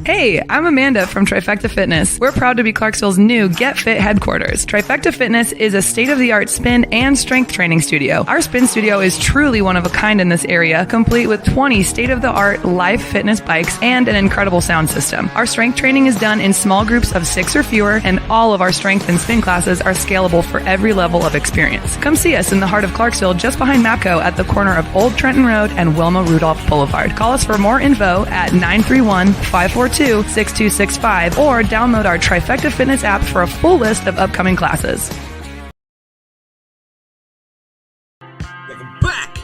Hey, I'm Amanda from Trifecta Fitness. We're proud to be Clarksville's new Get Fit headquarters. Trifecta Fitness is a state-of-the-art spin and strength training studio. Our spin studio is truly one of a kind in this area, complete with 20 state-of-the-art live fitness bikes and an incredible sound system. Our strength training is done in small groups of 6 or fewer, and all of our strength and spin classes are scalable for every level of experience. Come see us in the heart of Clarksville, just behind MAPCO at the corner of Old Trenton Road and Wilma Rudolph Boulevard. Call us for more info at 931-542-6265 or download our Trifecta Fitness app for a full list of upcoming classes. Welcome back.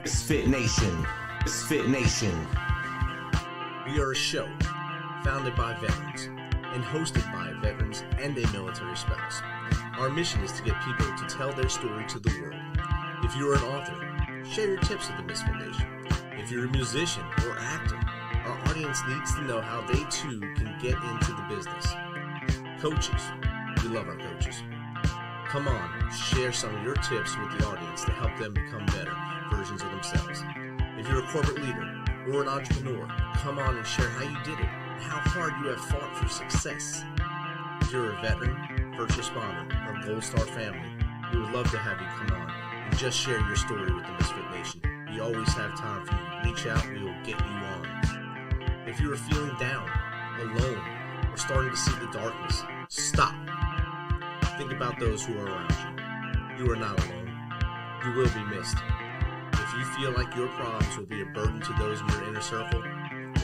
MisFitNation. MisFitNation. We are a show founded by veterans and hosted by veterans and a military spouse. Our mission is to get people to tell their story to the world. If you're an author, share your tips with the MisFitNation. If you're a musician or actor, our audience needs to know how they too can get into the business. Coaches, we love our coaches. Come on, share some of your tips with the audience to help them become better versions of themselves. If you're a corporate leader or an entrepreneur, come on and share how you did it and how hard you have fought for success. If you're a veteran, first responder, or Gold Star family, we would love to have you come on and just share your story with the MisFitNation. We always have time for you. Reach out, we will get you on. If you are feeling down, alone, or starting to see the darkness, stop. Think about those who are around you. You are not alone. You will be missed. If you feel like your problems will be a burden to those in your inner circle,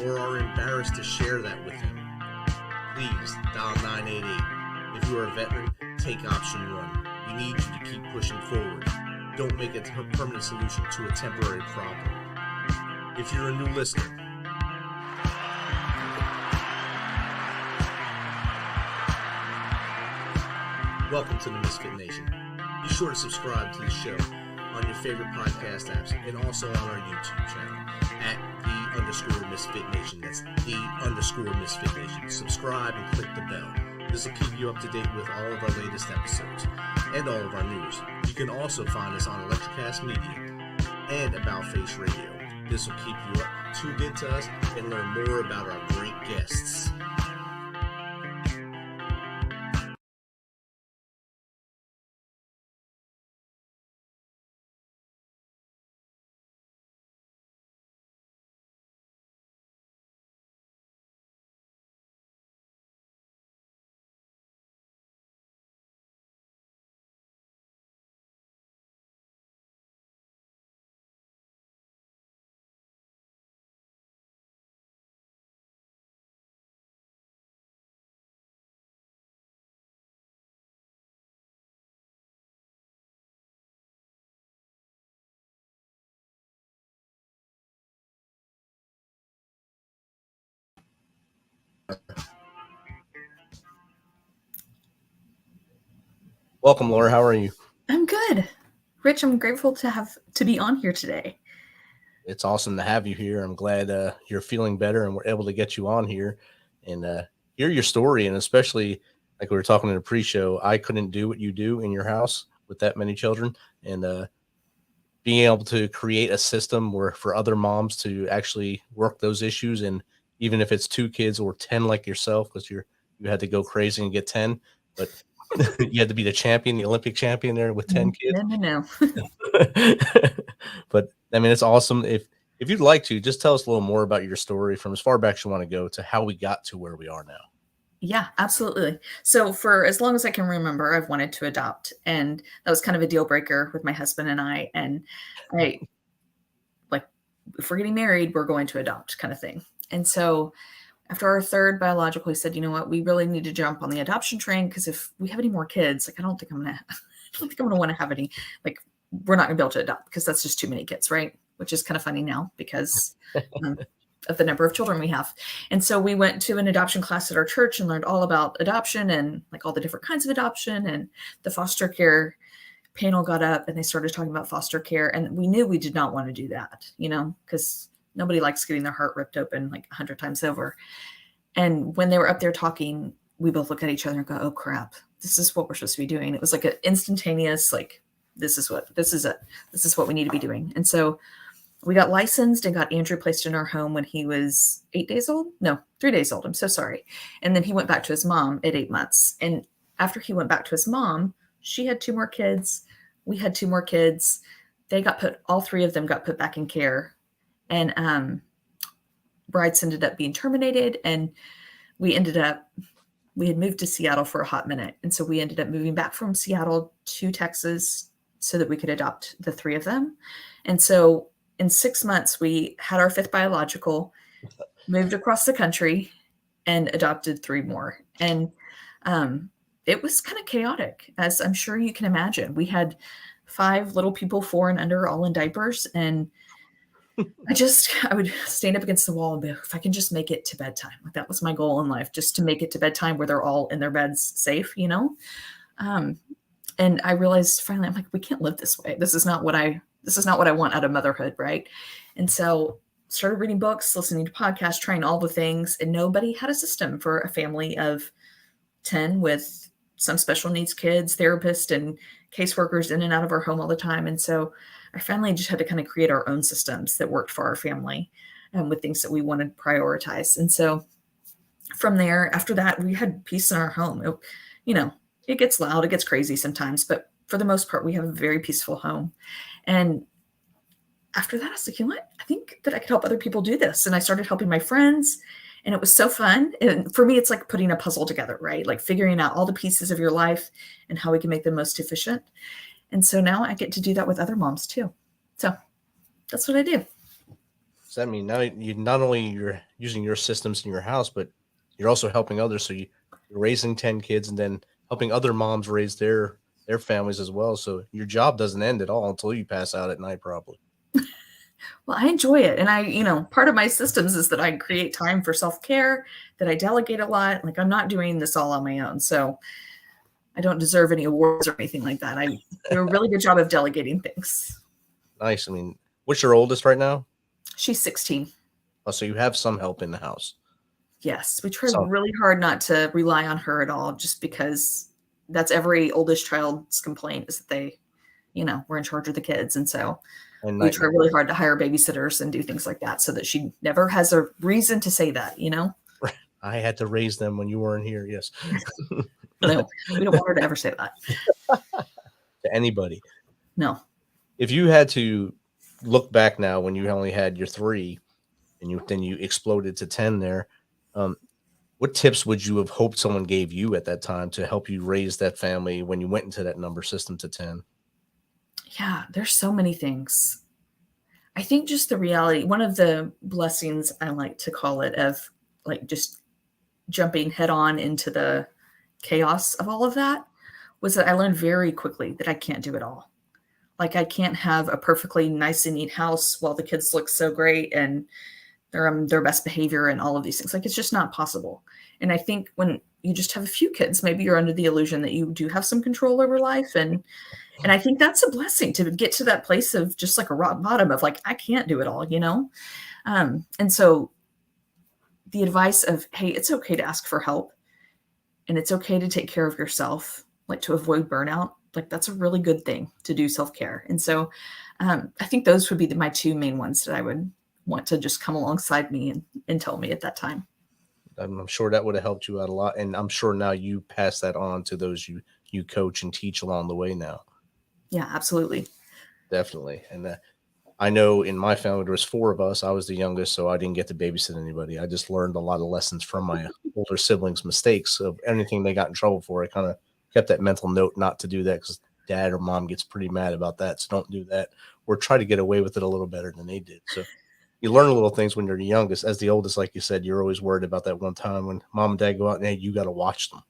or are embarrassed to share that with them, please dial 988. If you are a veteran, take option 1. We need you to keep pushing forward. Don't make it a permanent solution to a temporary problem. If you're a new listener, welcome to the MisFitNation. Be sure to subscribe to the show on your favorite podcast apps and also on our YouTube channel at @the_MisFitNation. That's @the_MisFitNation. Subscribe and click the bell. This will keep you up to date with all of our latest episodes and all of our news. You can also find us on Electrocast Media and About Face Radio. This will keep you up, tuned into us, and learn more about our great guests. Welcome, Laura. How are you? I'm good. Rich, I'm grateful to be on here today. It's awesome to have you here. I'm glad you're feeling better and we're able to get you on here and hear your story. And especially like we were talking in the pre-show, I couldn't do what you do in your house with that many children, and being able to create a system where for other moms to actually work those issues. And even if it's 2 kids or 10 like yourself, because you had to go crazy and get 10, but you had to be the champion, the Olympic champion there with 10 kids. No. But I mean, it's awesome. If you'd like to, just tell us a little more about your story from as far back as you want to go to how we got to where we are now. Yeah, absolutely. So for as long as I can remember, I've wanted to adopt, and that was kind of a deal breaker with my husband and I. And I like, if we're getting married, we're going to adopt kind of thing. And so after our 3rd biological, he said, you know what, we really need to jump on the adoption train, because if we have any more kids, like I don't think I'm gonna want to have any, like we're not gonna be able to adopt because that's just too many kids, right? Which is kind of funny now because of the number of children we have. And so we went to an adoption class at our church and learned all about adoption and like all the different kinds of adoption, and the foster care panel got up and they started talking about foster care. And we knew we did not want to do that, because nobody likes getting their heart ripped open like 100 times over. And when they were up there talking, we both look at each other and go, oh crap, this is what we're supposed to be doing. It was like an instantaneous, like, this is what we need to be doing. And so We got licensed and got Andrew placed in our home when he was 8 days old. No, 3 days old. I'm so sorry. And then he went back to his mom at 8 months. And after he went back to his mom, she had 2 more kids. We had 2 more kids. All 3 of them got put back in care. And Brides ended up being terminated. And we had moved to Seattle for a hot minute. And so we ended up moving back from Seattle to Texas so that we could adopt the 3 of them. And so in 6 months, we had our 5th biological, moved across the country, and adopted 3 more. And it was kind of chaotic, as I'm sure you can imagine. We had 5 little people, 4 and under, all in diapers. And I would stand up against the wall and be like, if I can just make it to bedtime. Like, that was my goal in life, just to make it to bedtime where they're all in their beds safe, And I realized finally, I'm like, we can't live this way. This is not what I want out of motherhood. Right. And so started reading books, listening to podcasts, trying all the things, and nobody had a system for a family of 10 with some special needs kids, therapists, and caseworkers in and out of our home all the time. And so I finally just had to kind of create our own systems that worked for our family and with things that we wanted to prioritize. And so from there, after that, we had peace in our home. It gets loud, it gets crazy sometimes, but for the most part, we have a very peaceful home. And after that, I was like, you know what? I think that I could help other people do this. And I started helping my friends, and it was so fun. And for me, it's like putting a puzzle together, right? Like figuring out all the pieces of your life and how we can make them most efficient. And so now I get to do that with other moms too. So that's what I do. Does that mean now you're using your systems in your house, but you're also helping others? So you're raising 10 kids and then helping other moms raise their families as well. So your job doesn't end at all until you pass out at night, probably. Well, I enjoy it. And part of my systems is that I create time for self-care, that I delegate a lot. Like, I'm not doing this all on my own. So I don't deserve any awards or anything like that. I do a really good job of delegating things. Nice. I mean, what's your oldest right now? She's 16. Oh, so you have some help in the house. Yes. We try really hard not to rely on her at all, just because that's every oldest child's complaint, is that they, we're in charge of the kids. And so we try really hard to hire babysitters and do things like that so that she never has a reason to say that, I had to raise them when you weren't here. Yes. No, we don't want her to ever say that. To anybody. No. If you had to look back now when you only had your 3 and then you exploded to 10 there, what tips would you have hoped someone gave you at that time to help you raise that family when you went into that number system to 10? Yeah, there's so many things. I think just the reality, one of the blessings, I like to call it, of like just jumping head on into the chaos of all of that, was that I learned very quickly that I can't do it all. Like, I can't have a perfectly nice and neat house while the kids look so great and they're on their best behavior and all of these things. Like, it's just not possible. And I think when you just have a few kids, maybe you're under the illusion that you do have some control over life. And I think that's a blessing to get to that place of just like a rock bottom of like, I can't do it all, And so the advice of, hey, it's okay to ask for help, and it's okay to take care of yourself, like to avoid burnout. Like, that's a really good thing to do, self-care. And so I think those would be my 2 main ones that I would want to just come alongside me and tell me at that time. I'm sure that would have helped you out a lot. And I'm sure now you pass that on to those you coach and teach along the way now. Yeah, absolutely. Definitely. And I know in my family, there was 4 of us. I was the youngest, so I didn't get to babysit anybody. I just learned a lot of lessons from my older siblings' mistakes of anything they got in trouble for. I kind of kept that mental note not to do that because dad or mom gets pretty mad about that. So don't do that, or try to get away with it a little better than they did. So you learn little things when you're the youngest. As the oldest, like you said, you're always worried about that one time when mom and dad go out and, hey, you got to watch them.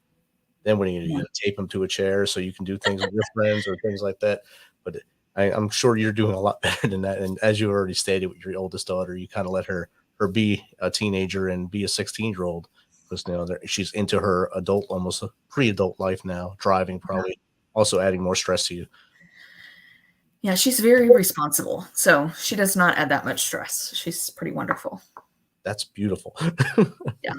Then what are you going to do? You tape them to a chair so you can do things with your friends or things like that. But I'm sure you're doing a lot better than that. And as you already stated with your oldest daughter, you kind of let her be a teenager and be a 16-year-old because she's into her adult, almost a pre-adult life now, driving, probably also adding more stress to you. Yeah, she's very responsible. So she does not add that much stress. She's pretty wonderful. That's beautiful. Yeah.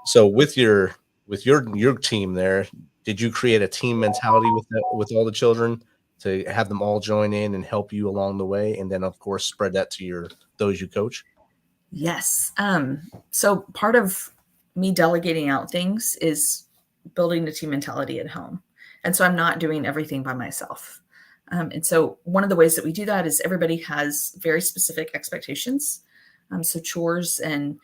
So with your team there, did you create a team mentality with all the children? to have them all join in and help you along the way, and then of course spread that to those you coach? Yes. So part of me delegating out things is building a team mentality at home. And so I'm not doing everything by myself. And so one of the ways that we do that is everybody has very specific expectations. So chores, and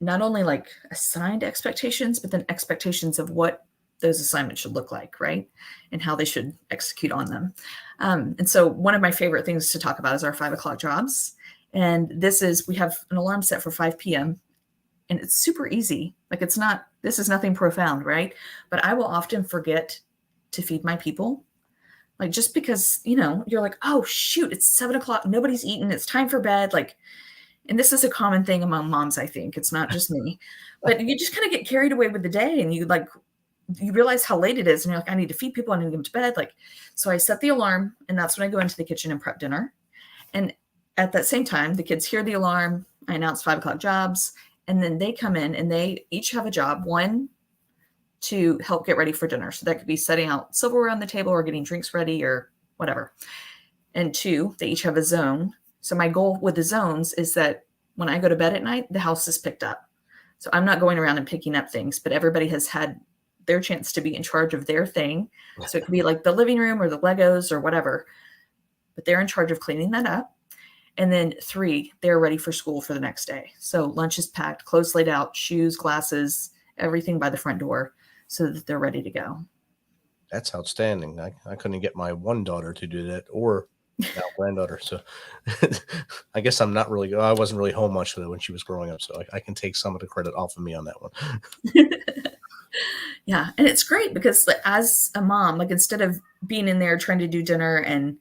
not only like assigned expectations, but then expectations of what those assignments should look like, right? And how they should execute on them. And so one of my favorite things to talk about is our 5 o'clock jobs. And we have an alarm set for 5 p.m. and it's super easy. Like this is nothing profound, right? But I will often forget to feed my people. Like, just because, you're like, oh shoot, it's 7 o'clock. Nobody's eaten. It's time for bed. Like, and this is a common thing among moms, I think. It's not just me, but you just kind of get carried away with the day, and you realize how late it is, and you're like, I need to feed people. I need to get them to bed. Like, so I set the alarm, and that's when I go into the kitchen and prep dinner. And at that same time, the kids hear the alarm. I announce 5 o'clock jobs, and then they come in and they each have a job. One, to help get ready for dinner. So that could be setting out silverware on the table or getting drinks ready or whatever. And 2, they each have a zone. So my goal with the zones is that when I go to bed at night, the house is picked up. So I'm not going around and picking up things, but everybody has had their chance to be in charge of their thing. So it could be like the living room or the Legos or whatever, but they're in charge of cleaning that up. And then 3, they're ready for school for the next day. So lunch is packed, clothes laid out, shoes, glasses, everything by the front door, so that they're ready to go. That's outstanding. I couldn't get my one daughter to do that, or now granddaughter. So I guess I wasn't really home much with her when she was growing up. So I can take some of the credit off of me on that one. Yeah. And it's great because as a mom, like, instead of being in there trying to do dinner and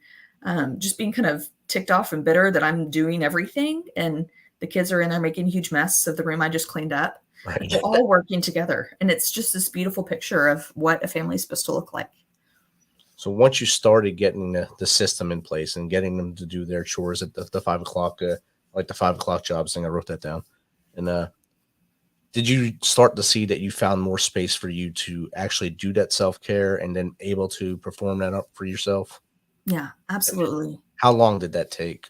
just being kind of ticked off and bitter that I'm doing everything, and the kids are in there making a huge mess of the room I just cleaned up. Right. We're all working together. And it's just this beautiful picture of what a family is supposed to look like. So once you started getting the system in place and getting them to do their chores at the 5 o'clock, like the 5 o'clock jobs thing, I wrote that down. And did you start to see that you found more space for you to actually do that self-care and then able to perform that up for yourself? Yeah, absolutely. How long did that take?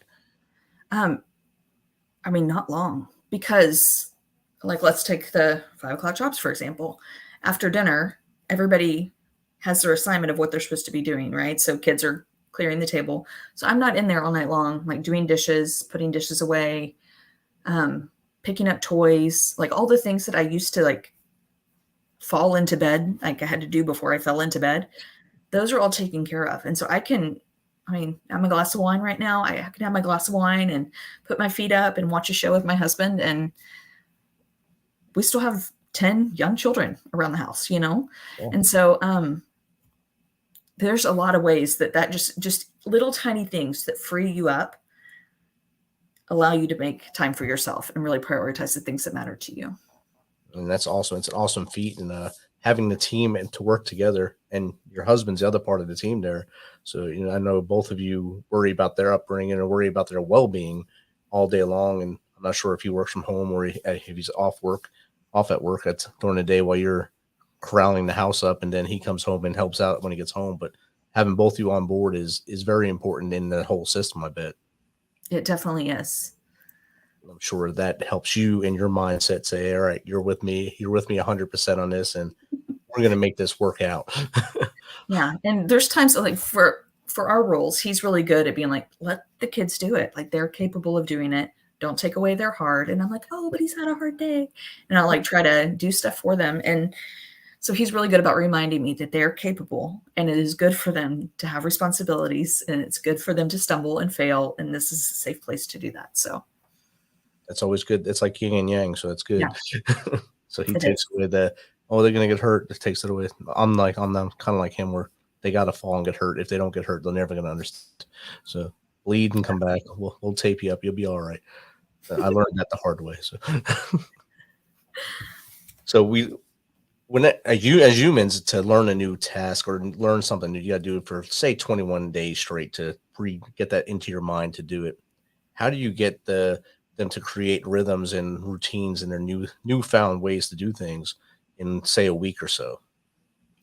Not long, because, like, let's take the 5 o'clock jobs, for example. After dinner, everybody has their assignment of what they're supposed to be doing, right? So kids are clearing the table. So I'm not in there all night long, like doing dishes, putting dishes away, picking up toys, like all the things that I used to like fall into bed, like I had to do before I fell into bed. Those are all taken care of. And so I'm a glass of wine right now. I can have my glass of wine and put my feet up and watch a show with my husband. And we still have 10 young children around the house, Yeah. And so there's a lot of ways that just little tiny things that free you up allow you to make time for yourself and really prioritize the things that matter to you. And that's awesome. It's an awesome feat. And having the team and to work together, and your husband's the other part of the team there. So, I know both of you worry about their upbringing and worry about their well-being all day long. And I'm not sure if he works from home or if he's off at work that's during the day while you're corralling the house up, and then he comes home and helps out when he gets home. But having both of you on board is very important in the whole system, I bet. It definitely is. I'm sure that helps you in your mindset say, all right, you're with me 100% on this, and we're going to make this work out. Yeah. And there's times like for our roles, he's really good at being like, let the kids do it. Like, they're capable of doing it. Don't take away their heart. And I'm like, oh, but he's had a hard day. And I'll like try to do stuff for them. And so he's really good about reminding me that they're capable, and it is good for them to have responsibilities, and it's good for them to stumble and fail. And this is a safe place to do that. So that's always good. It's like yin and yang. So that's good. Yeah. So he takes away they're going to get hurt. It takes it away. I'm kind of like him, where they got to fall and get hurt. If they don't get hurt, they're never going to understand. So bleed and come back. We'll tape you up. You'll be all right. I learned that the hard way. So as humans, to learn a new task or learn something new, you got to do it for, say, 21 days straight to get that into your mind to do it. How do you get them to create rhythms and routines and their newfound ways to do things in, say, a week or so?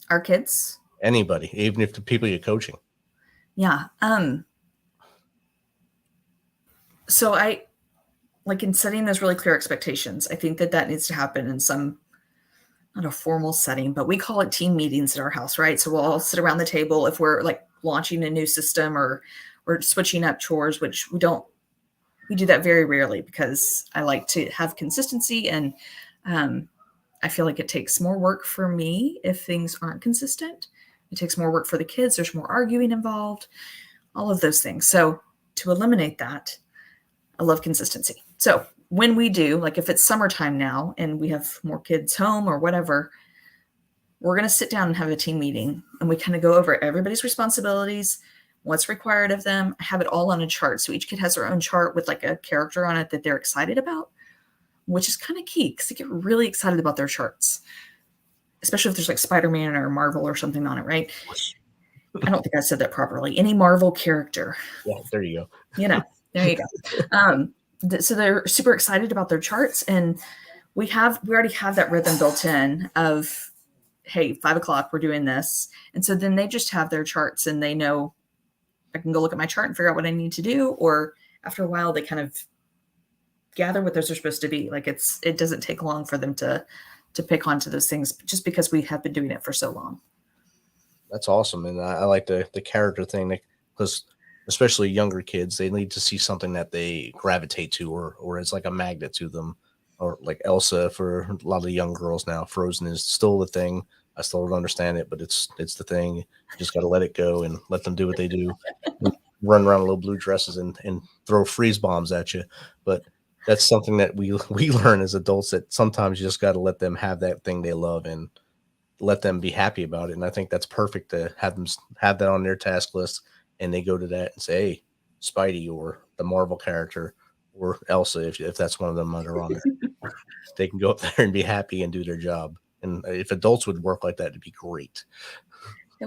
Our kids? Anybody, even if the people you're coaching. Yeah. So I like in setting those really clear expectations, I think that that needs to happen in some, not a formal setting, but we call it team meetings at our house, right? So we'll all sit around the table if we're like launching a new system or we're switching up chores, which we do that very rarely because I like to have consistency and I feel like it takes more work for me if things aren't consistent. It takes more work for the kids. There's more arguing involved, all of those things. So to eliminate that, I love consistency. So when we do, like if it's summertime now and we have more kids home or whatever, we're going to sit down and have a team meeting and we kind of go over everybody's responsibilities, what's required of them. I have it all on a chart. So each kid has their own chart with like a character on it that they're excited about, which is kind of key because they get really excited about their charts, especially if there's like Spider-Man or Marvel or something on it, right? I don't think I said that properly. Any Marvel character. Yeah, there you go. There you go. So they're super excited about their charts, and we already have that rhythm built in of, hey, 5:00 we're doing this, and so then they just have their charts, and they know I can go look at my chart and figure out what I need to do. Or after a while, they kind of gather what those are supposed to be. Like it doesn't take long for them to pick onto those things just because we have been doing it for so long. That's awesome. And I like the character thing because especially younger kids, they need to see something that they gravitate to or it's like a magnet to them. Or like Elsa for a lot of the young girls now. Frozen is still the thing. I still don't understand it, but it's the thing. You just got to let it go and let them do what they do. Run around in little blue dresses and throw freeze bombs at you. But that's something that we learn as adults, that sometimes you just got to let them have that thing they love and let them be happy about it. And I think that's perfect to have them have that on their task list, and they go to that and say, hey, Spidey or the Marvel character or Elsa, if that's one of them that are on there, they can go up there and be happy and do their job. And if adults would work like that, it'd be great.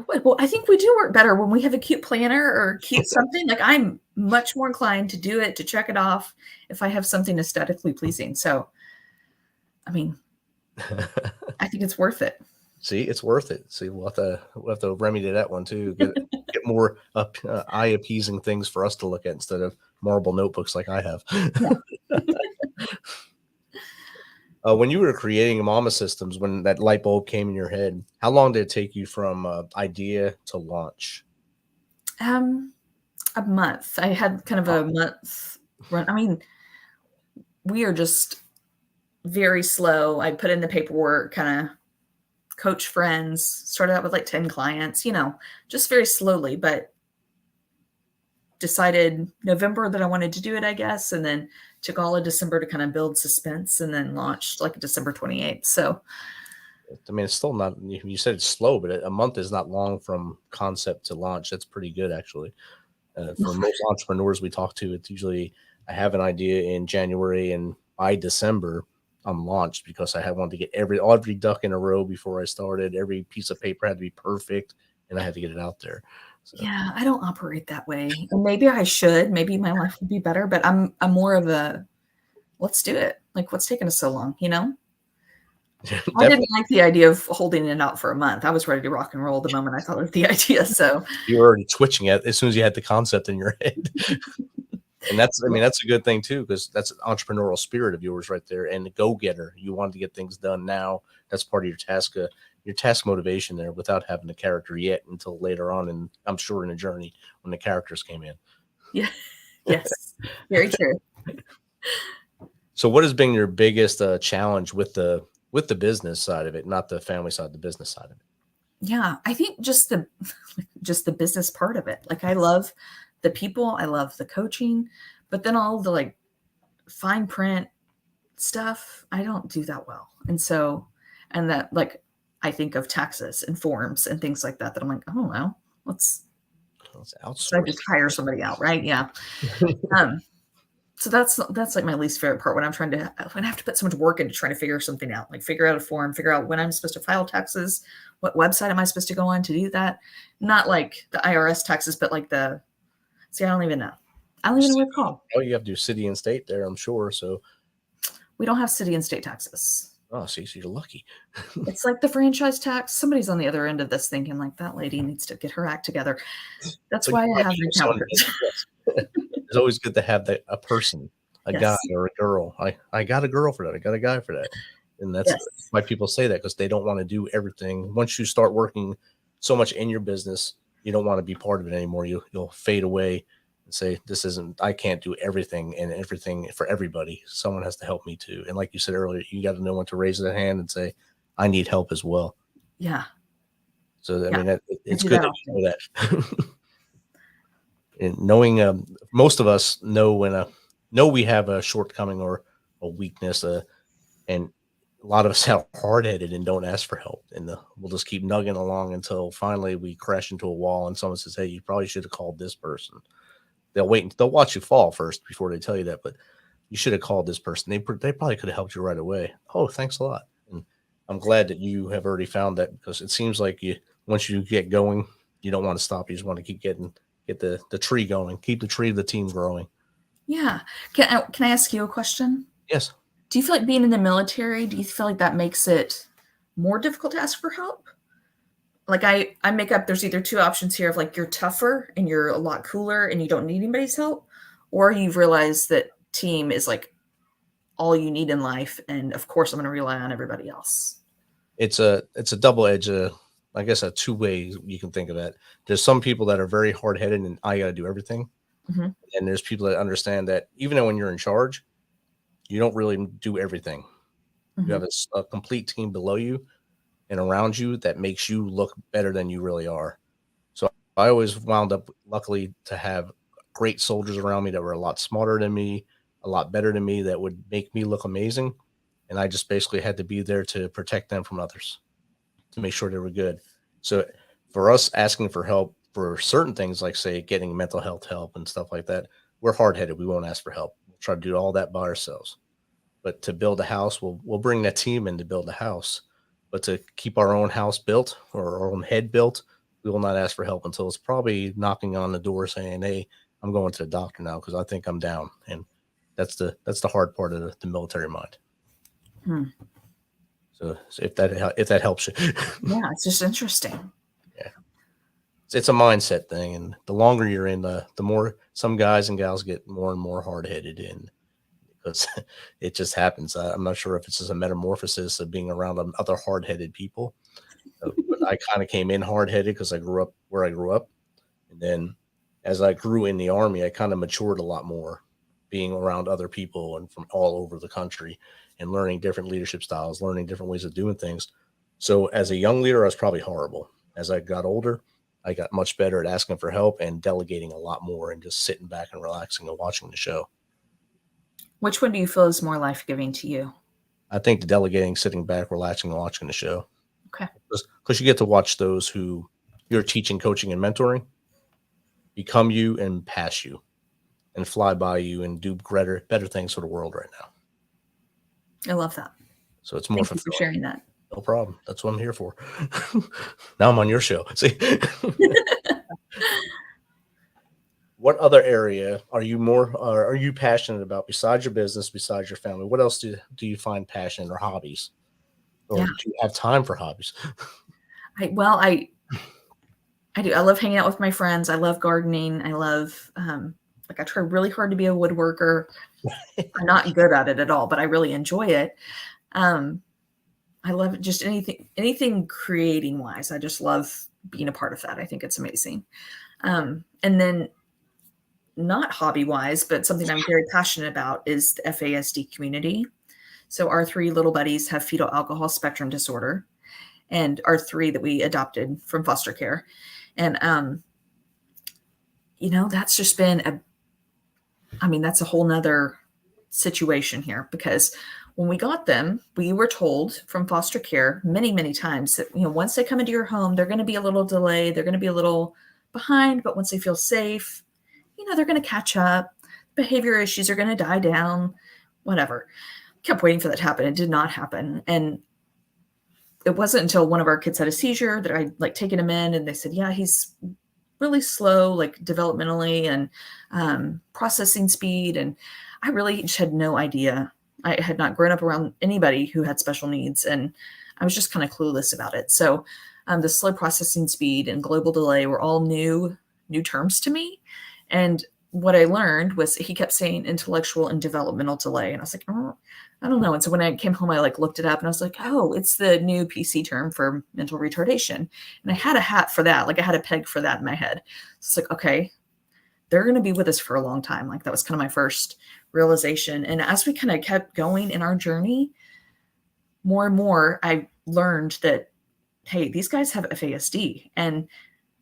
Well, I think we do work better when we have a cute planner or cute something. Like I'm much more inclined to do it, to check it off if I have something aesthetically pleasing. So, I mean, I think it's worth it. See, it's worth it. See, we'll have to remedy that one too. Get more eye appeasing things for us to look at instead of marble notebooks like I have. Yeah. When you were creating Mama Systems, when that light bulb came in your head, how long did it take you from idea to launch? A month. I had kind of a month run. I mean, we are just very slow. I put in the paperwork, kind of coach friends, started out with like 10 clients, just very slowly, but decided November that I wanted to do it, I guess. And then took all of December to kind of build suspense and then launched like December 28th. So, I mean, it's still not, you said it's slow, but a month is not long from concept to launch. That's pretty good, actually. For most entrepreneurs we talk to, it's usually I have an idea in January and by December I'm launched because I wanted to get every duck in a row before I started. Every piece of paper had to be perfect and I had to get it out there. So. Yeah, I don't operate that way. And maybe I should. Maybe my life would be better, but I'm more of a let's do it. Like, what's taking us so long, I didn't like the idea of holding it out for a month. I was ready to rock and roll the moment I thought of the idea. So you were already twitching it as soon as you had the concept in your head. And that's a good thing too, because that's an entrepreneurial spirit of yours right there. And the go-getter, you wanted to get things done now. That's part of your task motivation there without having the character yet until later on. And I'm sure in the journey when the characters came in. Yeah. Yes. Very true. So what has been your biggest challenge with the business side of it, not the family side, the business side of it? Yeah, I think just the business part of it. Like I love the people, I love the coaching, but then all the like fine print stuff, I don't do that well. And that like I think of taxes and forms and things like that I'm like, oh well, let's outsource. I just hire somebody out, right? Yeah. So that's like my least favorite part when I have to put so much work into trying to figure something out, like figure out a form, figure out when I'm supposed to file taxes, what website am I supposed to go on to do that? Not like the IRS taxes, but like I don't even know. I don't even know what it's called. Oh, you have to do city and state there, I'm sure. So we don't have city and state taxes. Oh, see, so you're lucky. It's like the franchise tax. Somebody's on the other end of this thinking like that lady needs to get her act together. That's But why you're I have lucky if someone accountants. yes. It's always good to have a person, a guy Yes. or a girl. I got a girl for that. I got a guy for that. And that's Yes. why people say that, because they don't want to do everything. Once you start working so much in your business, you don't want to be part of it anymore. You'll fade away and say, this isn't, I can't do everything and everything for everybody. Someone has to help me too. And like you said earlier, you got to know when to raise that hand and say, I need help as well. Yeah. So, I Yeah. mean, I it's do good that that you often. know that. And knowing, most of us know know we have a shortcoming or a weakness, and a lot of us are hard headed and don't ask for help, and we'll just keep nugging along until finally we crash into a wall, and someone says, "Hey, you probably should have called this person." They'll watch you fall first before they tell you that, but you should have called this person. They probably could have helped you right away. Oh, thanks a lot. And I'm glad that you have already found that, because it seems like once you get going, you don't want to stop. You just want to keep get the tree going, keep the tree of the team growing. Yeah. Can I ask you a question? Yes. Do you feel like being in the military, do you feel like that makes it more difficult to ask for help? Like I make up, there's either two options here of like you're tougher and you're a lot cooler and you don't need anybody's help, or you've realized that team is like all you need in life. And of course I'm going to rely on everybody else. It's a double edged, I guess a two way you can think of that. There's some people that are very hard headed and I got to do everything. Mhm. And there's people that understand that even though when you're in charge, you don't really do everything. You have Mhm. a complete team below you and around you that makes you look better than you really are. So I always wound up luckily to have great soldiers around me that were a lot smarter than me, a lot better than me, that would make me look amazing. And I just basically had to be there to protect them from others, to make sure they were good. So for us asking for help for certain things, like say getting mental health help and stuff like that, we're hard headed. We won't ask for help. We'll try to do all that by ourselves. But to build a house, we'll bring that team in to build a house. But to keep our own house built or our own head built, we will not ask for help until it's probably knocking on the door saying, "Hey, I'm going to the doctor now because I think I'm down." And that's the hard part of the military mind. Hmm. So if that helps you, Yeah, it's just interesting. yeah, it's a mindset thing, and the longer you're in, the more some guys and gals get more and more hard headed, and because it just happens. I'm not sure if it's just a metamorphosis of being around other hard headed people. But I kind of came in hard headed because I grew up where I grew up. And then as I grew in the Army, I kind of matured a lot more, being around other people and from all over the country and learning different leadership styles, learning different ways of doing things. So as a young leader, I was probably horrible. As I got older, I got much better at asking for help and delegating a lot more and just sitting back and relaxing and watching the show. Which one do you feel is more life-giving to you? I think the delegating, sitting back, relaxing, and watching the show. Okay. Because you get to watch those who you're teaching, coaching, and mentoring become you and pass you and fly by you and do better things for the world right now. I love that. So it's more Thank you for fulfilling. sharing that. No problem. That's what I'm here for. Now I'm on your show. See, what other area are you passionate about besides your business, besides your family? What else do you find passion or hobbies? Or Yeah. do you have time for hobbies? I do. I love hanging out with my friends. I love gardening. I love, I try really hard to be a woodworker. I'm not good at it at all, but I really enjoy it. I love just anything creating wise. I just love being a part of that. I think it's amazing. And then not hobby wise, but something I'm very passionate about is the FASD community. So our three little buddies have fetal alcohol spectrum disorder, and our three that we adopted from foster care. And, that's just been that's a whole nother situation here, because when we got them, we were told from foster care many, many times that, once they come into your home, they're going to be a little delayed. They're going to be a little behind, but once they feel safe, they're going to catch up. Behavior issues are going to die down, whatever. Kept waiting for that to happen. It did not happen. And it wasn't until one of our kids had a seizure that I taken him in, and they said, yeah, he's really slow, developmentally and processing speed. And I really just had no idea I had not grown up around anybody who had special needs, and I was just kind of clueless about it. So the slow processing speed and global delay were all new terms to me. And what I learned was he kept saying intellectual and developmental delay. And I was like, oh, I don't know. And so when I came home, I like looked it up and I was like, oh, it's the new PC term for mental retardation. And I had a hat for that. Like I had a peg for that in my head. So it's like, okay, they're going to be with us for a long time. Like that was kind of my first realization. And as we kind of kept going in our journey, more and more, I learned that, hey, these guys have FASD and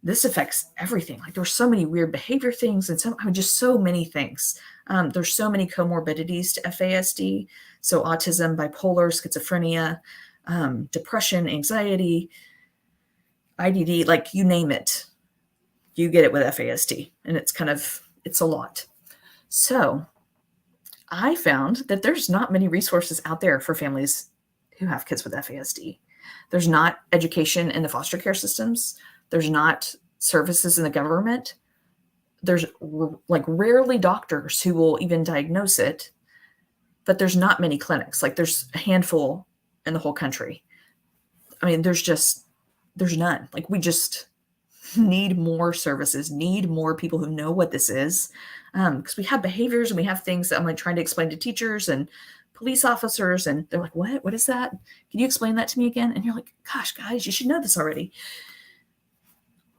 this affects everything. Like there's so many weird behavior things and just so many things. There's so many comorbidities to FASD. So autism, bipolar, schizophrenia, depression, anxiety, IDD, like you name it, you get it with FASD. And it's a lot. So I found that there's not many resources out there for families who have kids with FASD. There's not education in the foster care systems. There's not services in the government. There's like rarely doctors who will even diagnose it, but there's not many clinics. Like there's a handful in the whole country. I mean, there's none. Like we just need more services, need more people who know what this is. Because we have behaviors and we have things that I'm like trying to explain to teachers and police officers, and they're like, what is that? Can you explain that to me again? And you're like, gosh, guys, you should know this already.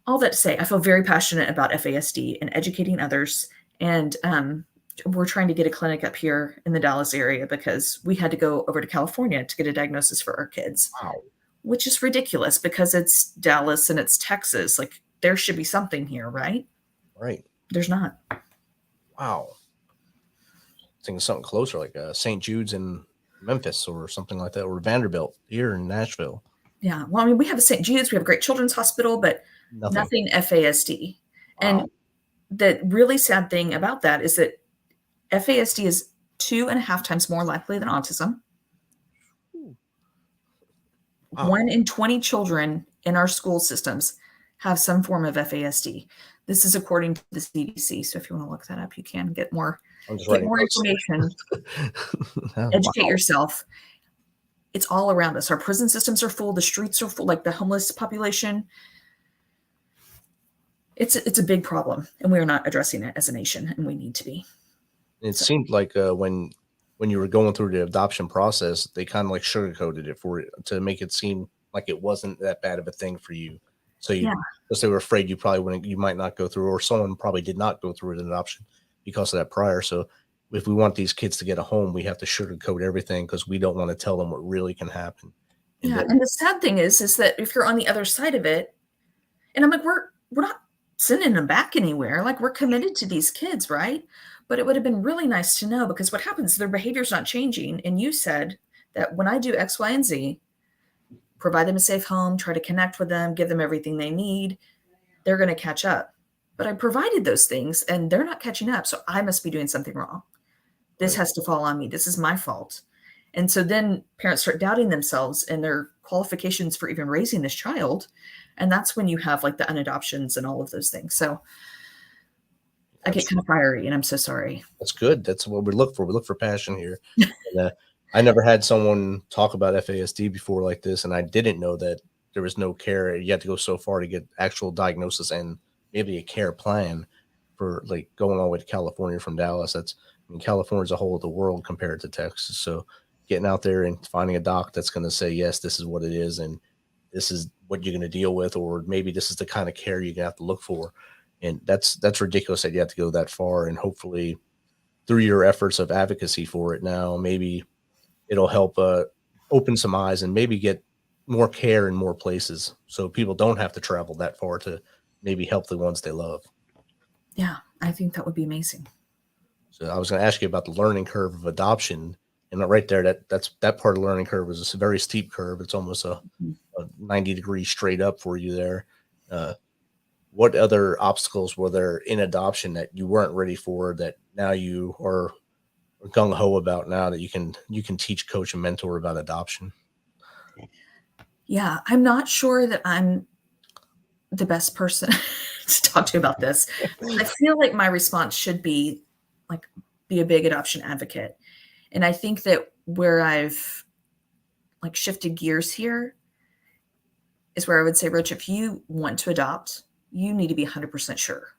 All that to say, I feel very passionate about FASD and educating others. And we're trying to get a clinic up here in the Dallas area because we had to go over to California to get a diagnosis for our kids. Wow. Which is ridiculous because it's Dallas and it's Texas. Like there should be something here, right? Right. There's not. Wow. Thinking something closer like St. Jude's in Memphis or something like that, or Vanderbilt here in Nashville. Yeah. Well, I mean, we have a St. Jude's, we have a great children's hospital, but nothing FASD. Wow. And the really sad thing about that is that FASD is 2.5 times more likely than autism. Wow. 1 in 20 children in our school systems have some form of FASD. This is according to the CDC. So if you want to look that up, you can get more information, educate yourself. It's all around us. Our prison systems are full. The streets are full, like the homeless population. It's a big problem, and we are not addressing it as a nation, and we need to be. It seemed like when you were going through the adoption process, they kind of like sugarcoated it to make it seem like it wasn't that bad of a thing for you. So because they were afraid you might not go through, or someone probably did not go through an adoption because of that prior. So if we want these kids to get a home, we have to sugarcoat everything because we don't want to tell them what really can happen. And the sad thing is that if you're on the other side of it, and I'm like, we're not sending them back anywhere. Like we're committed to these kids, right? But it would have been really nice to know, because what happens, their behavior's not changing. And you said that when I do X, Y, and Z, provide them a safe home, try to connect with them, give them everything they need, they're going to catch up. But I provided those things and they're not catching up. So I must be doing something wrong. This has to fall on me. This is my fault. And so then parents start doubting themselves and their qualifications for even raising this child. And that's when you have like the unadoptions and all of those things. So I get kind of fiery, and I'm so sorry. That's good. That's what we look for. We look for passion here. And, I never had someone talk about FASD before like this, and I didn't know that there was no care. You had to go so far to get actual diagnosis and maybe a care plan for like going all the way to California from Dallas. California is a whole other world compared to Texas. So getting out there and finding a doc that's going to say, yes, this is what it is, and this is what you're going to deal with, or maybe this is the kind of care you're going to have to look for. And that's ridiculous that you have to go that far. And hopefully through your efforts of advocacy for it now, maybe it'll help open some eyes and maybe get more care in more places so people don't have to travel that far to maybe help the ones they love. Yeah, I think that would be amazing. So I was going to ask you about the learning curve of adoption. And right there, that part of the learning curve is a very steep curve. It's almost a 90 degrees straight up for you there. What other obstacles were there in adoption that you weren't ready for that now you are gung-ho about now that you can teach, coach, and mentor about adoption? Yeah, I'm not sure that I'm the best person to talk to about this. I feel like my response should be like, be a big adoption advocate. And I think that where I've like shifted gears here is where I would say, Rich, if you want to adopt, you need to be 100% sure.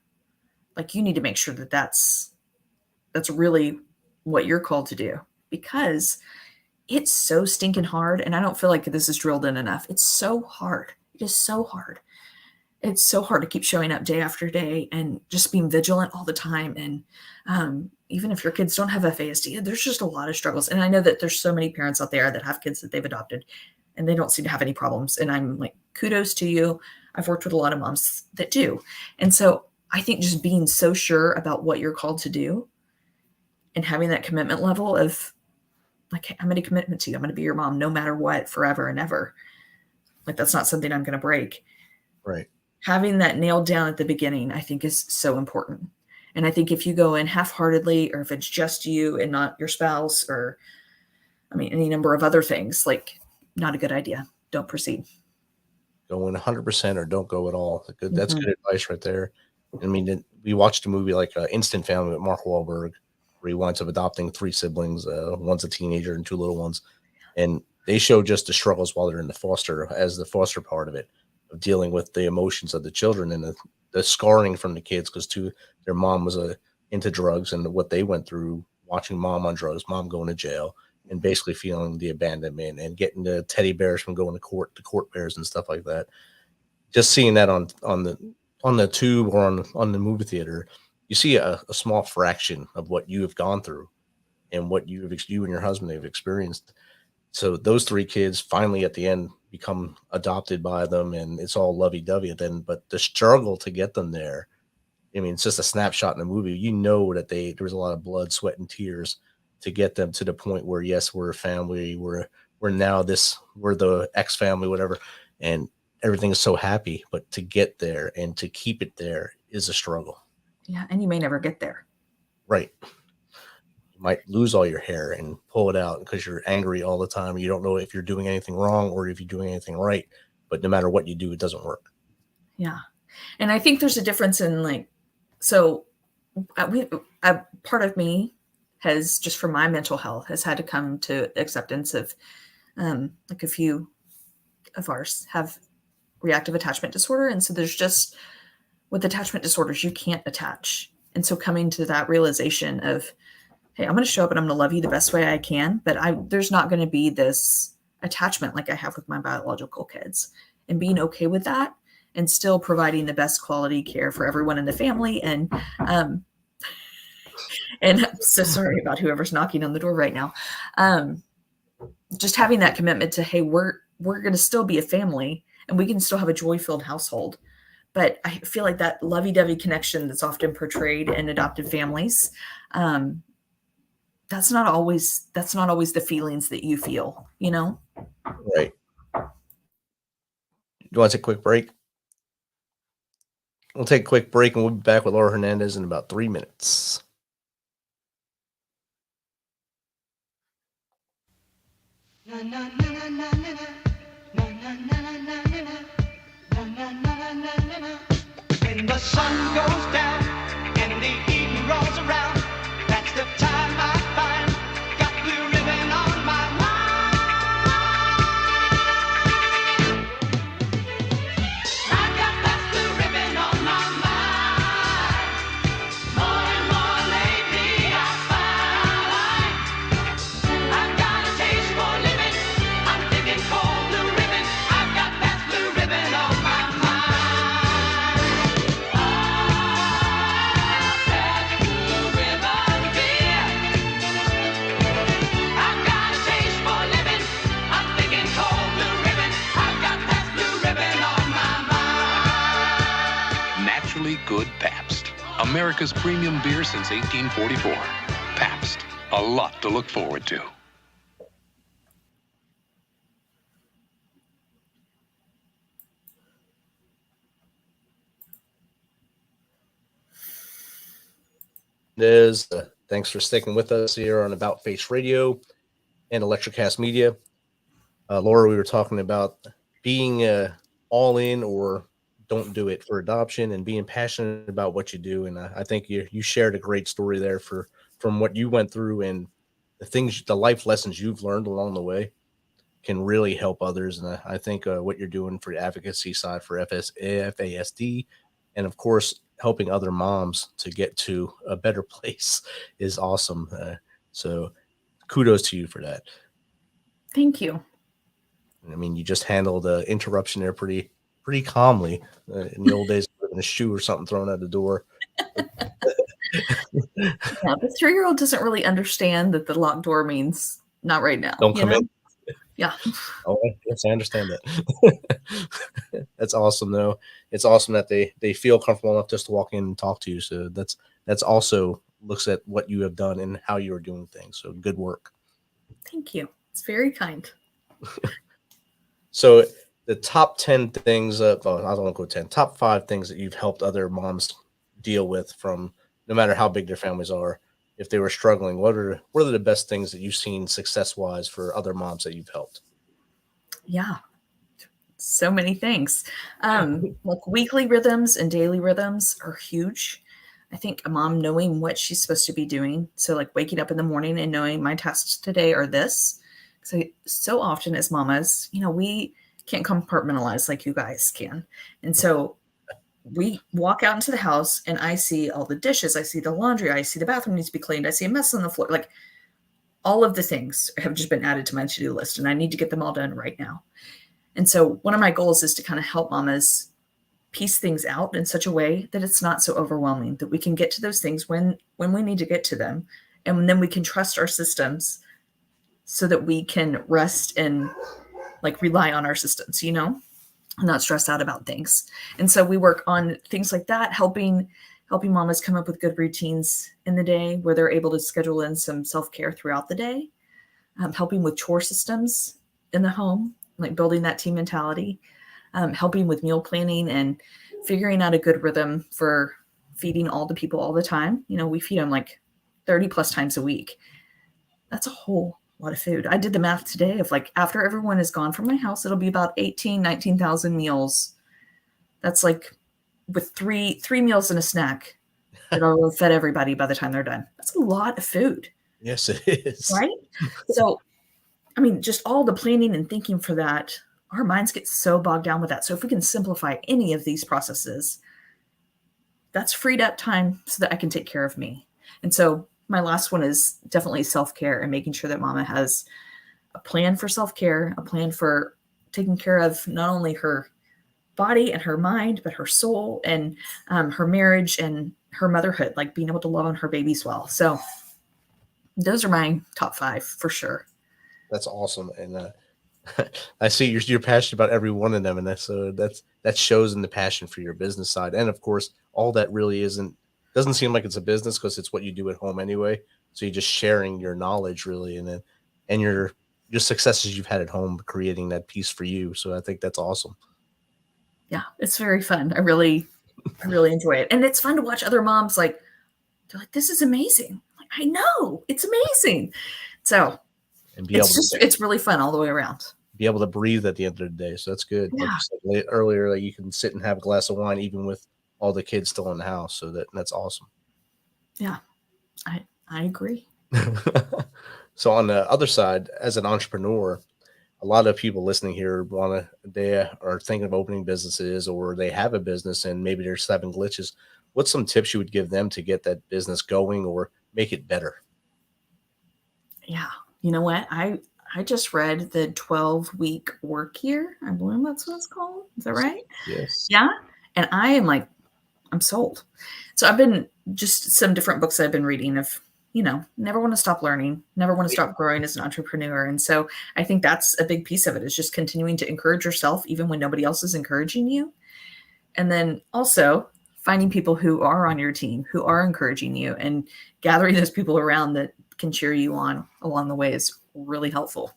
Like you need to make sure that that's really what you're called to do, because it's so stinking hard. And I don't feel like this is drilled in enough. It's so hard. It is so hard. It's so hard to keep showing up day after day and just being vigilant all the time. And even if your kids don't have FASD, there's just a lot of struggles. And I know that there's so many parents out there that have kids that they've adopted and they don't seem to have any problems. And I'm like, kudos to you. I've worked with a lot of moms that do. And so I think just being so sure about what you're called to do and having that commitment level of like, I'm going to commitment to you. I'm going to be your mom no matter what, forever and ever. Like, that's not something I'm going to break. Right. Having that nailed down at the beginning, I think is so important. And I think if you go in half-heartedly, or if it's just you and not your spouse, or, I mean, any number of other things, like, not a good idea. Don't proceed. Go in 100% or don't go at all. That's good advice right there. I mean, we watched a movie like Instant Family with Mark Wahlberg, where he winds up adopting 3 siblings. One's a teenager and 2 little ones. And they show just the struggles while they're in the foster part of it, of dealing with the emotions of the children and the scarring from the kids, because their mom was into drugs, and what they went through watching mom on drugs, mom going to jail, and basically feeling the abandonment and getting the teddy bears from going to court bears and stuff like that. Just seeing that on the tube or on the movie theater, you see a small fraction of what you have gone through and what you and your husband have experienced. So those 3 kids finally at the end become adopted by them, and it's all lovey-dovey then. But the struggle to get them there, I mean, it's just a snapshot in the movie. You know that there was a lot of blood, sweat, and tears to get them to the point where, yes, we're a family. We're the X family, whatever, and everything is so happy. But to get there and to keep it there is a struggle. Yeah, and you may never get there. Right. You might lose all your hair and pull it out because you're angry all the time. You don't know if you're doing anything wrong or if you're doing anything right. But no matter what you do, it doesn't work. Yeah. And I think there's a difference in like, so part of me has, just for my mental health, has had to come to acceptance of like a few of ours have reactive attachment disorder. And so there's just, with attachment disorders, you can't attach. And so coming to that realization of, hey, I'm going to show up and I'm going to love you the best way I can, but there's not going to be this attachment like I have with my biological kids, and being okay with that and still providing the best quality care for everyone in the family. And I'm so sorry about whoever's knocking on the door right now. Just having that commitment to, hey, we're going to still be a family and we can still have a joy-filled household. But I feel like that lovey-dovey connection that's often portrayed in adopted families, that's not always the feelings that you feel, you know? Right. You want to take a quick break? We'll take a quick break and we'll be back with Laura Hernandez in about 3 minutes. When the sun goes down and the evening rolls around, that's the time I find got blue ribbon on my mind. I got that blue ribbon on my mind. More and more lately I find I've got a taste for living. I'm thinking cold blue ribbon. I've got that blue ribbon on my mind. Good Pabst, America's premium beer since 1844. Pabst, a lot to look forward to. Thanks for sticking with us here on About Face Radio and Electrocast Media. Laura, we were talking about being all in or don't do it for adoption and being passionate about what you do. And I think you shared a great story there from what you went through and the life lessons you've learned along the way can really help others. And I think what you're doing for the advocacy side for FASD, and of course, helping other moms to get to a better place is awesome. So kudos to you for that. Thank you. I mean, you just handled the interruption there pretty calmly. In the old days, a shoe or something thrown out the door. Yeah, the 3-year-old doesn't really understand that the locked door means not right now. Don't come in. Yeah. Oh, yes, I understand that. That's awesome, though. It's awesome that they feel comfortable enough just to walk in and talk to you. So that's also looks at what you have done and how you are doing things. So good work. Thank you. It's very kind. So the top 10 things, I don't want to go 10, top 5 things that you've helped other moms deal with from no matter how big their families are. If they were struggling, what are the best things that you've seen success-wise for other moms that you've helped? Yeah. So many things. Like weekly rhythms and daily rhythms are huge. I think a mom knowing what she's supposed to be doing. So like waking up in the morning and knowing my tasks today are this. So often as mamas, we can't compartmentalize like you guys can. And so we walk out into the house and I see all the dishes. I see the laundry. I see the bathroom needs to be cleaned. I see a mess on the floor. Like all of the things have just been added to my to-do list and I need to get them all done right now. And so one of my goals is to kind of help mamas piece things out in such a way that it's not so overwhelming, that we can get to those things when we need to get to them. And then we can trust our systems so that we can rest and like rely on our systems, not stress out about things. And so we work on things like that, helping mamas come up with good routines in the day where they're able to schedule in some self-care throughout the day, helping with chore systems in the home, like building that team mentality, helping with meal planning and figuring out a good rhythm for feeding all the people all the time. We feed them like 30 plus times a week. That's a whole lot of food. I did the math today of like after everyone is gone from my house, it'll be about 19,000 meals. That's like with three meals and a snack that I'll fed everybody by the time they're done. That's a lot of food. Yes, it is. Right? So, I mean, just all the planning and thinking for that, our minds get so bogged down with that. So if we can simplify any of these processes, that's freed up time so that I can take care of me. And so my last one is definitely self-care and making sure that mama has a plan for self-care, a plan for taking care of not only her body and her mind, but her soul and her marriage and her motherhood, like being able to love on her babies well. So those are my top 5 for sure. That's awesome. And I see you're passionate about every one of them. And that shows in the passion for your business side. And of course, all that really doesn't seem like it's a business because it's what you do at home anyway. So you're just sharing your knowledge really. And your successes you've had at home, creating that piece for you. So I think that's awesome. Yeah, it's very fun. I really enjoy it. And it's fun to watch other moms they're like, this is amazing. Like, I know it's amazing. So it's really fun all the way around. Be able to breathe at the end of the day. So that's good. Yeah. Like you said earlier, like you can sit and have a glass of wine, even with all the kids still in the house. So that's awesome. Yeah, I agree. So on the other side, as an entrepreneur, a lot of people listening here they are thinking of opening businesses or they have a business and maybe they're just having glitches. What's some tips you would give them to get that business going or make it better? Yeah. You know what? I just read the 12-week work year. I believe that's what it's called. Is that right? Yes. Yeah. And I'm sold. So I've been just some different books I've been reading of, never want to stop learning, never want to stop growing as an entrepreneur. And so I think that's a big piece of it is just continuing to encourage yourself, even when nobody else is encouraging you. And then also finding people who are on your team, who are encouraging you and gathering those people around that can cheer you on along the way is really helpful.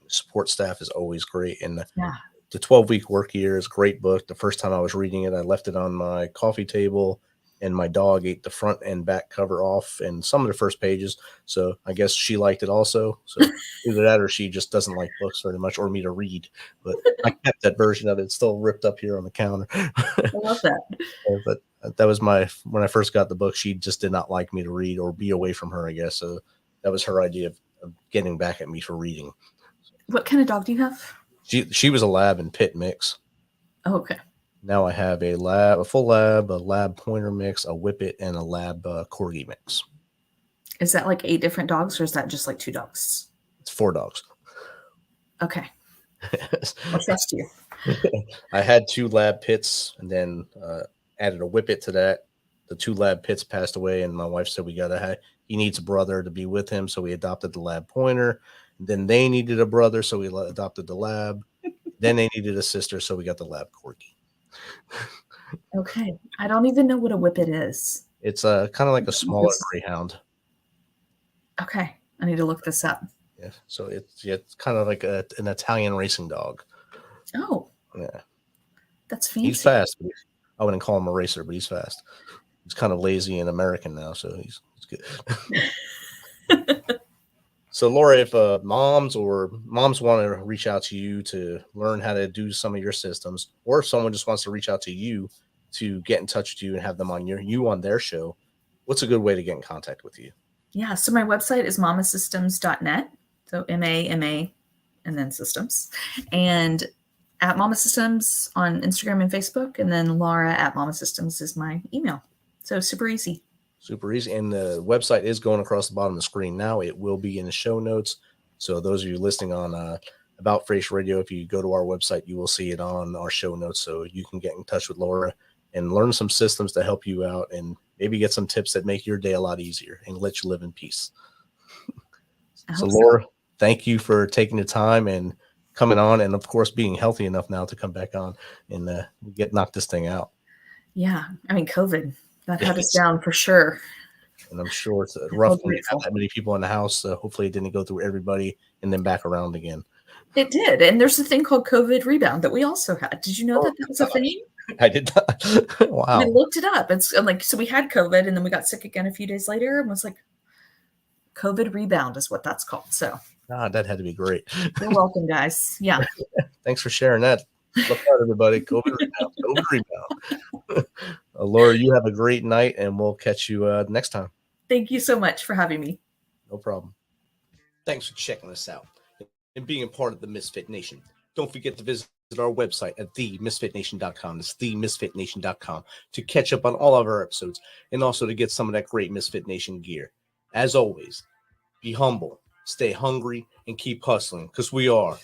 Support staff is always great. And the 12-week work year is a great book. The first time I was reading it, I left it on my coffee table and my dog ate the front and back cover off and some of the first pages. So I guess she liked it also. So either that or she just doesn't like books very much or me to read. But I kept that version of it. It's still ripped up here on the counter. I love that. But that was when I first got the book, she just did not like me to read or be away from her, I guess. So that was her idea of getting back at me for reading. What kind of dog do you have? She was a lab and pit mix. Oh, okay. Now I have a full lab, a lab pointer mix, a whippet, and a lab corgi mix. Is that like 8 different dogs, or is that just like 2 dogs? It's 4 dogs. Okay. I'll trust you. I had 2 lab pits and then added a whippet to that. The 2 lab pits passed away, and my wife said he needs a brother to be with him, so we adopted the lab pointer. Then they needed a brother, so we adopted the lab. Then they needed a sister, so we got the lab corgi. Okay. I don't even know what a whippet is. It's kind of like a smaller greyhound. Okay. I need to look this up. Yeah, so it's kind of like an Italian racing dog. Oh. Yeah. That's fancy. He's fast. I wouldn't call him a racer, but he's fast. He's kind of lazy and American now, so he's good. So, Laura, if moms want to reach out to you to learn how to do some of your systems, or if someone just wants to reach out to you to get in touch with you and have them on on their show, what's a good way to get in contact with you? Yeah, so my website is mamasystems.net. So MAMA and then systems. And at Mama Systems on Instagram and Facebook, and then Laura at Mama Systems is my email. So super easy. Super easy. And the website is going across the bottom of the screen now. It will be in the show notes. So those of you listening on About Face Radio, if you go to our website, you will see it on our show notes. So you can get in touch with Laura and learn some systems to help you out and maybe get some tips that make your day a lot easier and let you live in peace. So Laura, thank you for taking the time and coming on, and of course being healthy enough now to come back on and knock this thing out. Yeah, I mean COVID that had us down for sure. And I'm sure it's rough when you have that many people in the house. Hopefully it didn't go through everybody and then back around again. It did, and there's a thing called COVID rebound that we also had. Did you know that was a thing? I did not. Wow. I looked it up. It's like, so we had COVID and then we got sick again a few days later and was like, COVID rebound is what that's called. So that had to be great. You're welcome, guys. Yeah. Thanks for sharing that. Look out, everybody. COVID rebound. Laura, you have a great night, and we'll catch you next time. Thank you so much for having me. No problem. Thanks for checking us out and being a part of the Misfit Nation. Don't forget to visit our website at themisfitnation.com. It's themisfitnation.com to catch up on all of our episodes and also to get some of that great Misfit Nation gear. As always, be humble, stay hungry, and keep hustling, because we are